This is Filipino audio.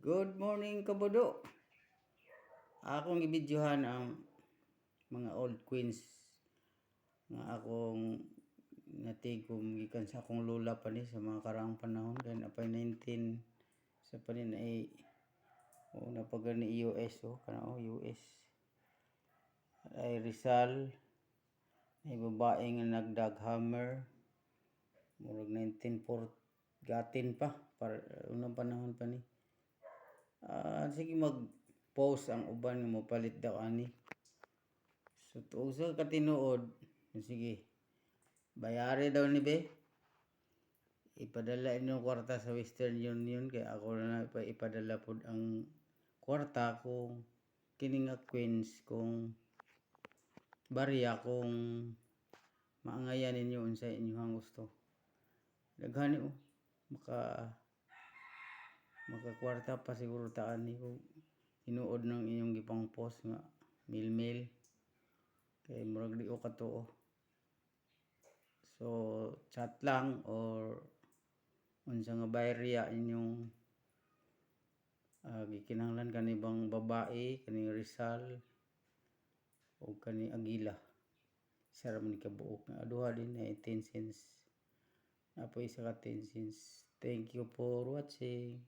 Good morning, kabudo. Akong ibidyohan ang mga old queens nga akong natigom gikan sa akong lola pa ni sa mga karaang panahon kaya napay 19 sa panin ay napagani US US ay Rizal ay babae nga nagdaghammer murag 1940 gatin pa para unang panahon pa ni. Sige mag-post ang uban nga mopalit daw ani. So tuog sa katinuod, sige. Bayari daw ni be. Ipadala inyong kwarta sa Western Union kay ako na ipadala pod ang kwarta kung kini nga queens kung barya kung maangayan ninyo unsay inyong gusto. Daghani maka kwarta pa siguro taan ni kung tinuod ng inyong gipang post nga mail kay murag di o katuo. So chat lang or unsa nga bayriya inyong gikinahanglan kani bang babae kani Rizal o kani Aguila. Isa ra man kabuok nga duha din ay 10 cents. Apo isa ka 10 cents. Thank you for watching.